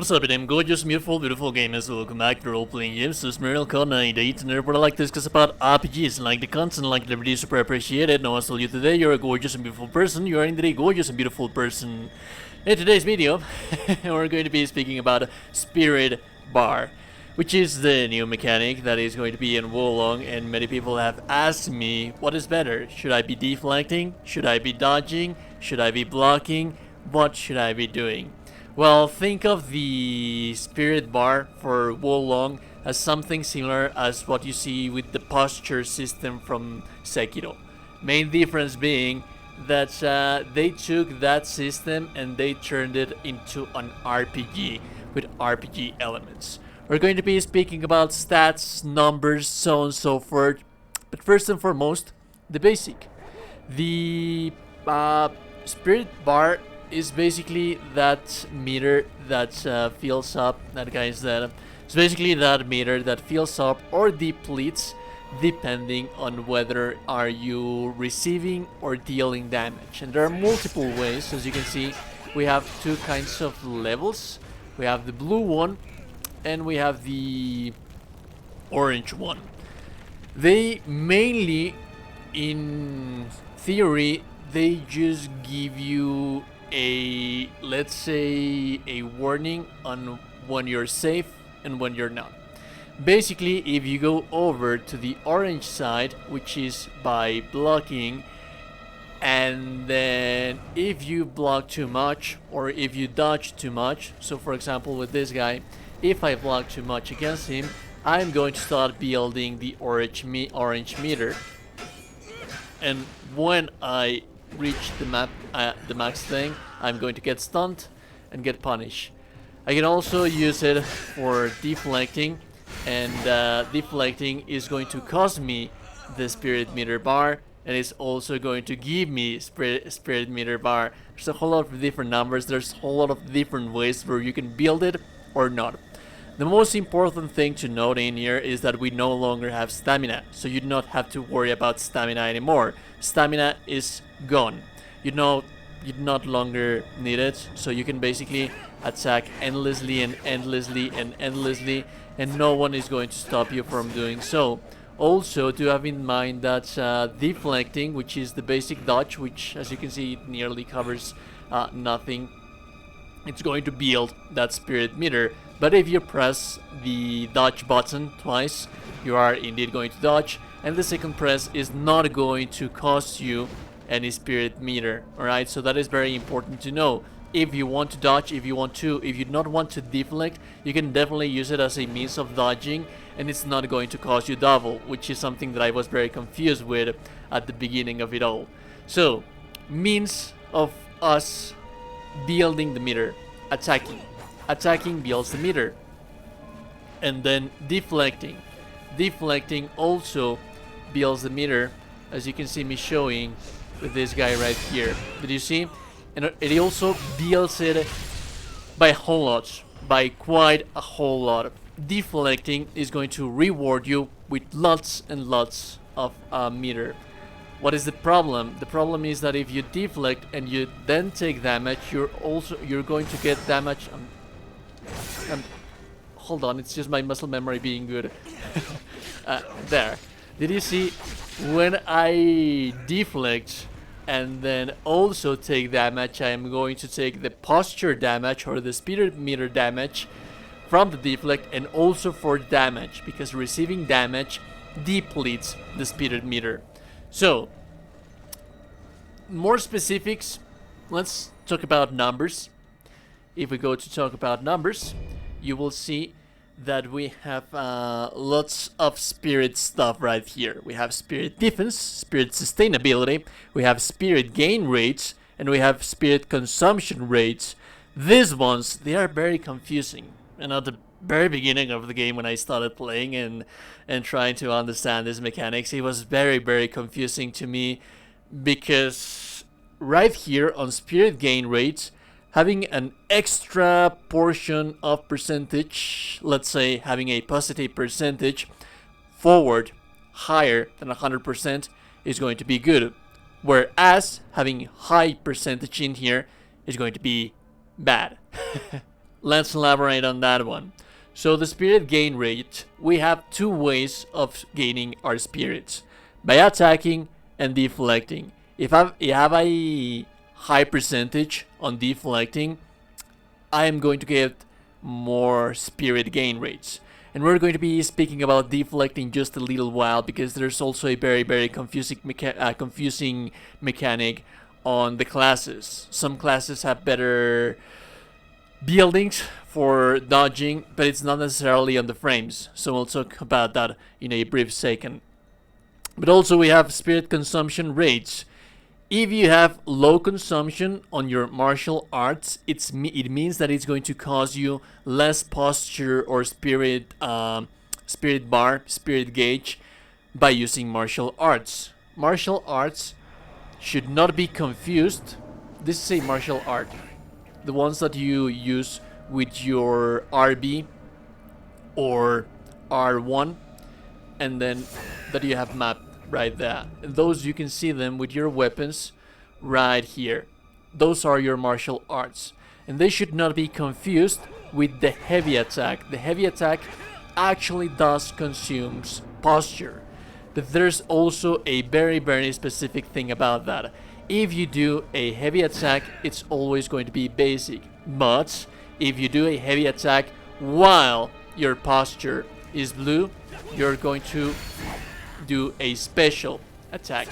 What's up, them gorgeous, beautiful gamers? Welcome back to Role-Playing Games. This is Muriel Code 98, and what I like to discuss about RPGs, like the content, like the video, super appreciate it. No, I told you today, you're a gorgeous and beautiful person. You are indeed a gorgeous and beautiful person. In today's video, we're going to be speaking about Spirit Bar, which is the new mechanic that is going to be in Wolong, and many people have asked me, what is better? Should I be deflecting? Should I be dodging? Should I be blocking? What should I be doing? Well, think of the Spirit Bar for Wolong as something similar as what you see with the posture system from Sekiro. Main difference being that they took that system and they turned it into an RPG with RPG elements. We're going to be speaking about stats, numbers, so on and so forth. But first and foremost, the basic. The Spirit Bar is basically that meter that fills up, it's basically that meter that fills up or depletes depending on whether are you receiving or dealing damage. And there are multiple ways. As you can see, we have two kinds of levels. We have the blue one and we have the orange one. They mainly, in theory, they just give you a, let's say, a warning on when you're safe and when you're not. Basically, if you go over to the orange side, which is by blocking, and then if you block too much or if you dodge too much, so for example with this guy, if I block too much against him, I'm going to start building the orange meter, and when I reach the max thing, I'm going to get stunned and get punished. I can also use it for deflecting, and deflecting is going to cost me the spirit meter bar, and it's also going to give me spirit meter bar. There's a whole lot of different numbers, there's a whole lot of different ways where you can build it or not. The most important thing to note in here is that we no longer have stamina, so you do not have to worry about stamina anymore. Stamina is gone. You no longer need it, so you can basically attack endlessly and endlessly and endlessly, and no one is going to stop you from doing so. Also, do have in mind that deflecting, which is the basic dodge, which as you can see it nearly covers nothing, it's going to build that spirit meter. But if you press the dodge button twice, you are indeed going to dodge, and the second press is not going to cost you any spirit meter. Alright, so that is very important to know. If you want to dodge, if you do not want to deflect, you can definitely use it as a means of dodging, and it's not going to cost you double, which is something that I was very confused with at the beginning of it all. So, means of us building the meter: attacking builds the meter, and then deflecting also builds the meter, as you can see me showing with this guy right here. Did you see? And it also builds it by a whole lot, by quite a whole lot. Deflecting is going to reward you with lots and lots of meter. What is the problem? The problem is that if you deflect and you then take damage, you're going to get damage. Hold on, it's just my muscle memory being good. There. Did you see? When I deflect and then also take damage, I am going to take the posture damage or the spirit meter damage from the deflect, and also for damage, because receiving damage depletes the spirit meter. So, more specifics, let's talk about numbers. If we go to talk about numbers, you will see that we have lots of spirit stuff right here. We have spirit defense, spirit sustainability, we have spirit gain rates, and we have spirit consumption rates. These ones, they are very confusing. And at the very beginning of the game, when I started playing and trying to understand these mechanics, it was very, very confusing to me, because right here on spirit gain rates, having an extra portion of percentage, let's say having a positive percentage forward higher than 100% is going to be good, whereas having high percentage in here is going to be bad. Let's elaborate on that one. So the spirit gain rate, we have two ways of gaining our spirits: by attacking and deflecting. If I have a high percentage on deflecting, I am going to get more spirit gain rates. And we're going to be speaking about deflecting just a little while, because there's also a very confusing mechanic on the classes. Some classes have better buildings for dodging, but it's not necessarily on the frames. So we'll talk about that in a brief second. But also we have spirit consumption rates. If you have low consumption on your martial arts, it means that it's going to cause you less posture or spirit bar, spirit gauge by using martial arts. Martial arts should not be confused. This is a martial art. The ones that you use with your RB or R1, and then that you have mapped right there. And those, you can see them with your weapons right here. Those are your martial arts, and they should not be confused with the heavy attack. The heavy attack actually does consumes posture, but there's also a very specific thing about that. If you do a heavy attack, it's always going to be basic, but if you do a heavy attack while your posture is blue, you're going to do a special attack,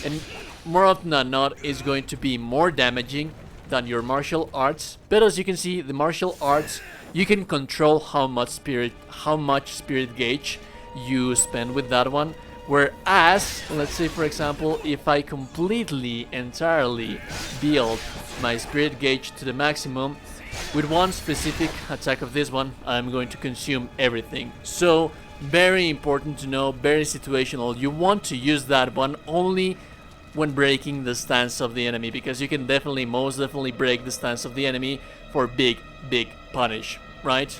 and more often than not it's going to be more damaging than your martial arts. But as you can see, the martial arts, you can control how much spirit gauge you spend with that one. Whereas, let's say for example, if I completely entirely build my spirit gauge to the maximum, with one specific attack of this one, I'm going to consume everything. So very important to know, very situational. You want to use that one only when breaking the stance of the enemy, because you can most definitely break the stance of the enemy for big punish, right?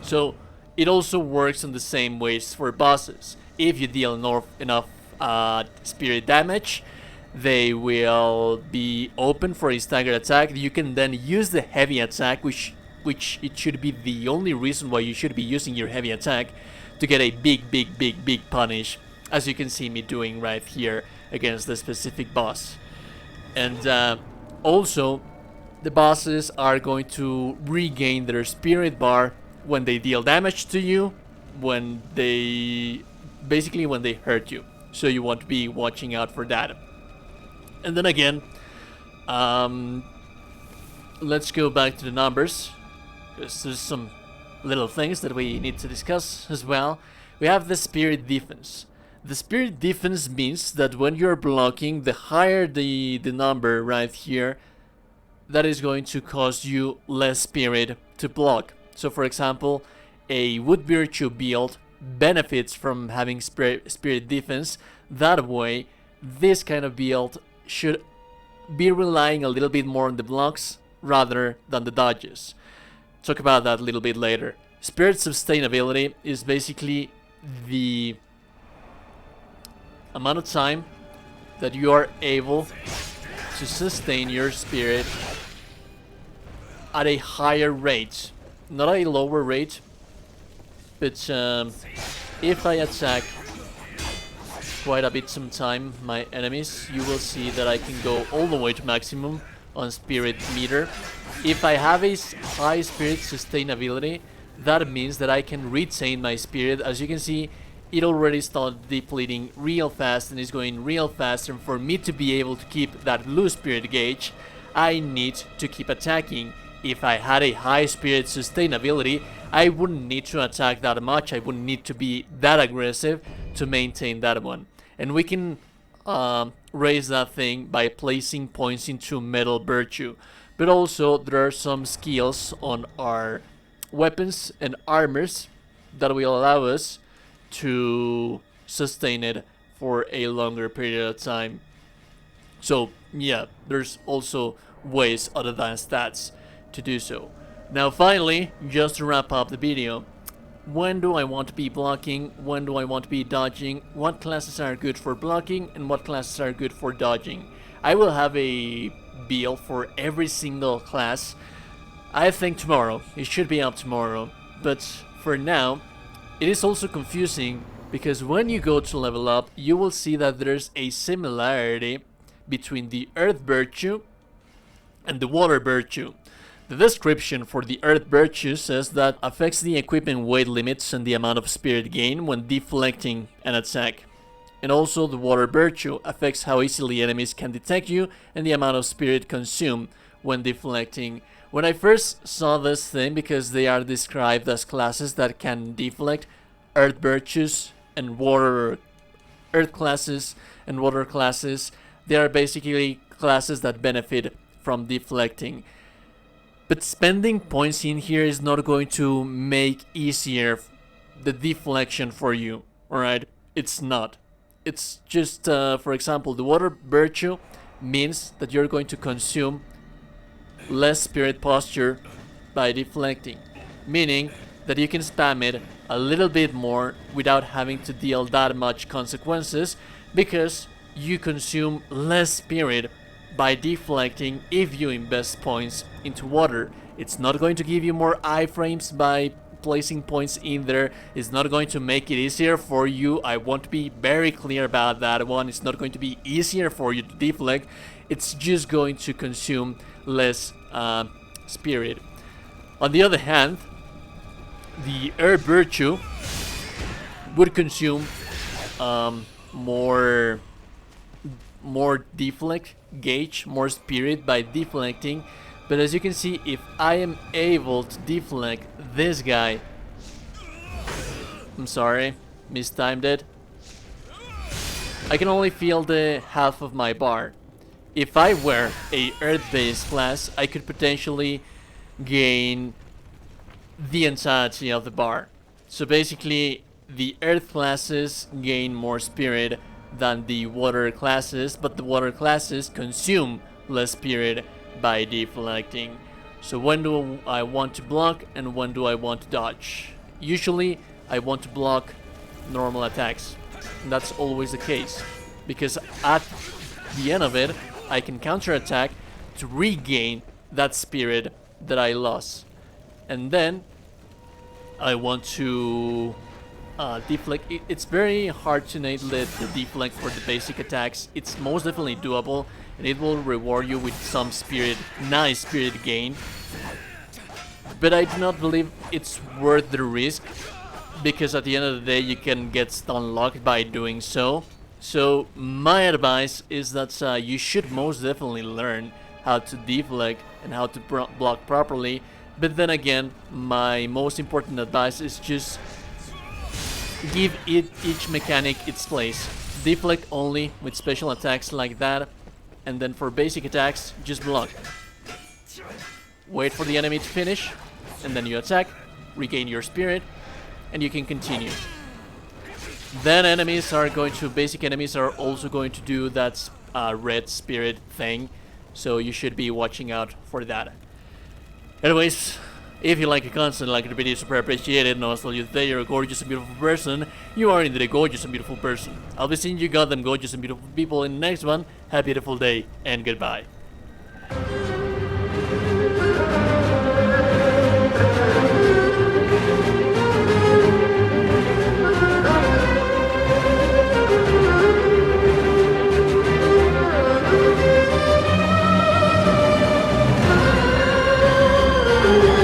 So it also works in the same ways for bosses. If you deal enough spirit damage, they will be open for a staggered attack. You can then use the heavy attack, which it should be the only reason why you should be using your heavy attack, to get a big punish, as you can see me doing right here against the specific boss. And also the bosses are going to regain their spirit bar when they deal damage to you, when they hurt you. So you want to be watching out for that. And then again, let's go back to the numbers, because there's some little things that we need to discuss as well. We have the spirit defense. The spirit defense means that when you're blocking, the higher the number right here, that is going to cause you less spirit to block. So for example, a Wood Virtue build benefits from having spirit defense. That way, this kind of build should be relying a little bit more on the blocks rather than the dodges. Talk about that a little bit later. Spirit sustainability is basically the amount of time that you are able to sustain your spirit at a higher rate, not a lower rate. But if I attack quite a bit some time my enemies, you will see that I can go all the way to maximum on spirit meter. If I have a high spirit sustainability, that means that I can retain my spirit. As you can see, it already started depleting real fast and is going real fast, and for me to be able to keep that blue spirit gauge, I need to keep attacking. If I had a high spirit sustainability, I wouldn't need to attack that much. I wouldn't need to be that aggressive to maintain that one. And we can raise that thing by placing points into Metal Virtue. But also there are some skills on our weapons and armors that will allow us to sustain it for a longer period of time. So yeah, there's also ways other than stats to do so. Now finally, just to wrap up the video, when do I want to be blocking, when do I want to be dodging, what classes are good for blocking and what classes are good for dodging. I will have a build for every single class I think tomorrow. It should be up tomorrow. But for now, it is also confusing because when you go to level up, you will see that there's a similarity between the Earth Virtue and the Water Virtue. The description for the Earth Virtue says that affects the equipment weight limits and the amount of spirit gain when deflecting an attack. And also the Water Virtue affects how easily enemies can detect you and the amount of spirit consumed when deflecting. When I first saw this thing, because they are described as classes that can deflect, Earth Virtues and Water Earth classes and Water classes, they are basically classes that benefit from deflecting. But spending points in here is not going to make easier the deflection for you, alright? It's not. It's just, for example, the Water Virtue means that you're going to consume less spirit posture by deflecting, meaning that you can spam it a little bit more without having to deal that much consequences because you consume less spirit by deflecting if you invest points into water. It's not going to give you more iframes by placing points in there. It's not going to make it easier for you. I want to be very clear about that one. It's not going to be easier for you to deflect. It's just going to consume less spirit. On the other hand, the Earth Virtue would consume more deflect gauge, more spirit by deflecting. But as you can see, if I am able to deflect this guy, I'm sorry, mistimed it, I can only feel the half of my bar. If I were a Earth-based class, I could potentially gain the entirety of the bar. So basically, the Earth classes gain more spirit than the Water classes, but the Water classes consume less spirit by deflecting. So when do I want to block and when do I want to dodge? Usually I want to block normal attacks, and that's always the case because at the end of it I can counterattack to regain that spirit that I lost. And then I want to deflect. It's very hard to nail the deflect for the basic attacks. It's most definitely doable, and it will reward you with some spirit, nice spirit gain. But I do not believe it's worth the risk, because at the end of the day you can get stun locked by doing so. So my advice is that you should most definitely learn how to deflect and how to block properly. But then again, my most important advice is just give each mechanic its place. Deflect only with special attacks like that, and then for basic attacks, just block. Wait for the enemy to finish, and then you attack, regain your spirit, and you can continue. Then basic enemies are also going to do that red spirit thing, so you should be watching out for that. Anyways, if you like the content, like the video, super appreciated, and also you today, you're a gorgeous and beautiful person. You are indeed a gorgeous and beautiful person. I'll be seeing you goddamn gorgeous and beautiful people in the next one. Have a beautiful day, and goodbye.